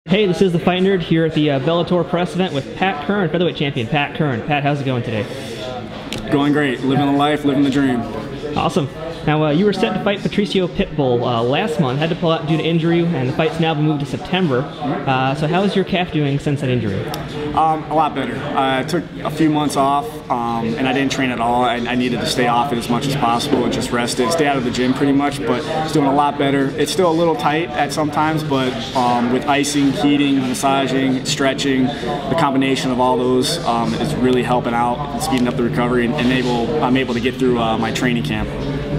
Hey, this is the Fight Nerd here at the Bellator press event with Pat Curran, featherweight champion Pat Curran. Pat, how's it going today? Going great. Living the life, living the dream. Awesome. Now, you were set to fight Patricio Pitbull last month, had to pull out due to injury, and the fight's now been moved to September. So how is your calf doing since that injury? A lot better. I took a few months off, and I didn't train at all. I needed to stay off it as much as possible and just rest it, stay out of the gym pretty much, but it's doing a lot better. It's still a little tight at sometimes, but with icing, heating, massaging, stretching, the combination of all those is really helping out and speeding up the recovery, and I'm able to get through my training camp.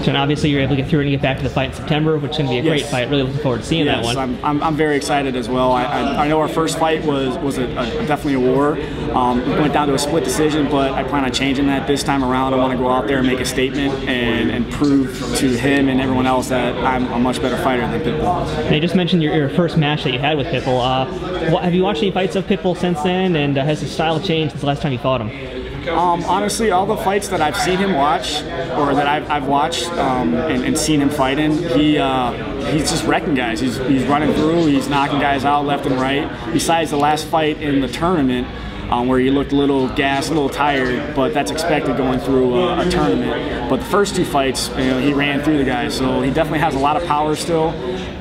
So obviously you're able to get through and get back to the fight in September, which is going to be a great fight. Really looking forward to seeing that one. I'm very excited as well. I know our first fight was definitely a war. It went down to a split decision, but I plan on changing that this time around. I want to go out there and make a statement and prove to him and everyone else that I'm a much better fighter than Pitbull. Now, you just mentioned your first match that you had with Pitbull. Have you watched any fights of Pitbull since then, and has his style changed since the last time you fought him? Honestly, all the fights that I've seen him watch, or that I've watched and seen him fight in, he's just wrecking guys. He's running through, he's knocking guys out left and right. Besides the last fight in the tournament, where he looked a little gassed, a little tired, but that's expected going through a tournament. But the first two fights, he ran through the guys, so he definitely has a lot of power still.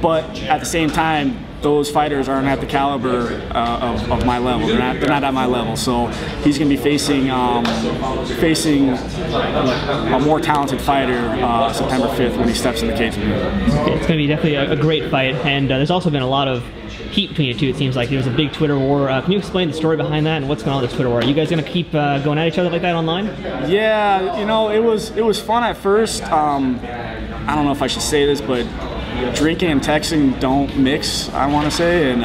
But at the same time, those fighters aren't at the caliber of my level. They're not at my level. So he's going to be facing a more talented fighter September 5th when he steps in the cage with me. It's going to be definitely a great fight, and there's also been a lot of heat between you two. It seems like there was a big Twitter war. Can you explain the story behind that and what's going on with this Twitter war? Are you guys going to keep going at each other like that online? Yeah, it was fun at first. I don't know if I should say this, but drinking and texting don't mix, I want to say, and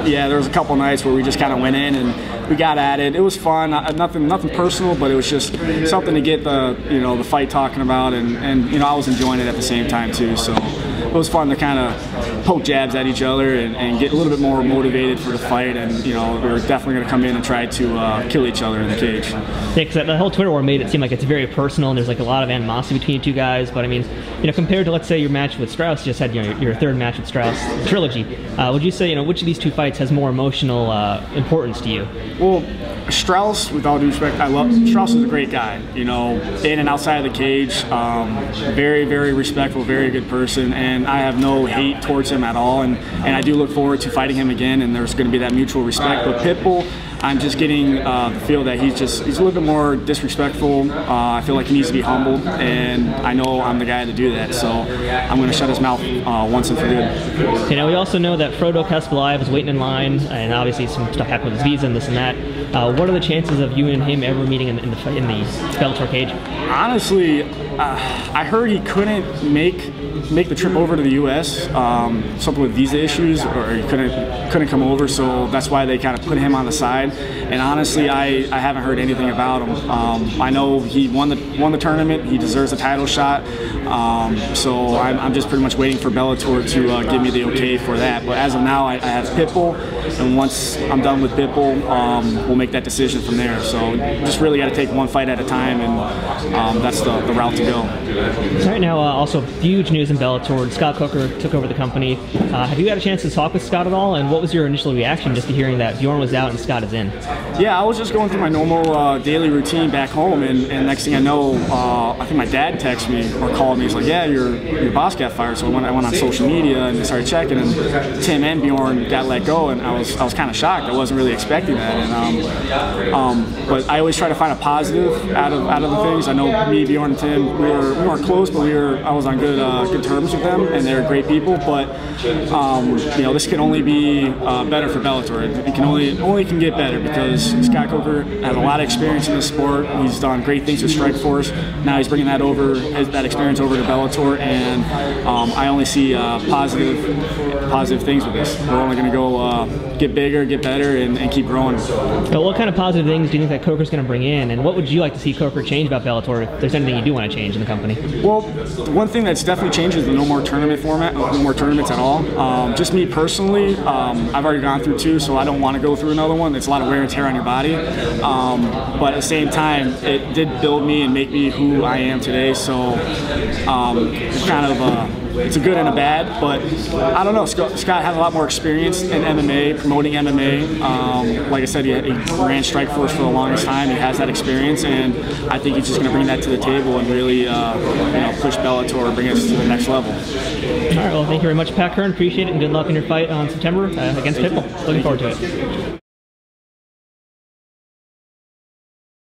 yeah, there was a couple nights where we just kind of went in and we got at it. It was fun, nothing personal, but it was just something to get the fight talking about, and I was enjoying it at the same time too. So it was fun to kind of poke jabs at each other and get a little bit more motivated for the fight, and we were definitely going to come in and try to kill each other in the cage. Yeah, because the whole Twitter war made it seem like it's very personal, and there's like a lot of animosity between you two guys. But I mean, compared to, let's say, your match with Strauss, you just had your third match with Strauss, trilogy. Would you say which of these two fights has more emotional importance to you? Well, Strauss, with all due respect, Strauss is a great guy. In and outside of the cage, very, very respectful, very good person, and I have no hate towards him at all. And I do look forward to fighting him again, and there's going to be that mutual respect. But Pitbull, I'm just getting the feel that he's a little bit more disrespectful. I feel like he needs to be humbled, and I know I'm the guy to do that. So I'm going to shut his mouth once and for good. We also know that Frodo Caspelaev is waiting in line, and obviously some stuff happened with his visa and this and that. What are the chances of you and him ever meeting in the Bellator cage? Honestly, I heard he couldn't make the trip over to the U.S. Something with visa issues, or he couldn't come over, so that's why they kind of put him on the side. And honestly, I haven't heard anything about him. I know he won the tournament. He deserves a title shot. So I'm just pretty much waiting for Bellator to give me the okay for that. But as of now, I have Pitbull, and once I'm done with Pitbull, we'll make that decision from there. So just really got to take one fight at a time, and that's the route to go. Right now, also huge news in Bellator. Scott Coker took over the company. Have you had a chance to talk with Scott at all? And what was your initial reaction just to hearing that Bjorn was out and Scott is in? Yeah, I was just going through my normal daily routine back home, and next thing I know, I think my dad texted me or called me. He's like, "Yeah, your boss got fired." So I went on social media and started checking, and Tim and Bjorn got let go, and I was kind of shocked. I wasn't really expecting that, and but I always try to find a positive out of the things. I know me, Bjorn, and Tim, we weren't close, but I was on good terms with them, and they're great people. But this can only be better for Bellator. It can only get better, because Scott Coker has a lot of experience in this sport. He's done great things with Strikeforce. Now he's bringing that experience over to Bellator, and I only see positive things with this. We're only going to go get bigger, get better, and keep growing. So what kind of positive things do you think that Coker's going to bring in, and what would you like to see Coker change about Bellator if there's anything you do want to change in the company? Well, one thing that's definitely changed is the no more tournament format, no more tournaments at all. Just me personally, I've already gone through two, so I don't want to go through another one. It's a lot of wear and tear on your body, but at the same time, it did build me and make me who I am today. So it's kind of it's a good and a bad, but I don't know. Scott has a lot more experience in MMA, promoting MMA. Like I said, he ran Strikeforce for the longest time. He has that experience, and I think he's just going to bring that to the table and really, push Bellator and bring us to the next level. All right, well, thank you very much, Pat Curran. Appreciate it, and good luck in your fight on September against Pitbull. Looking forward to it.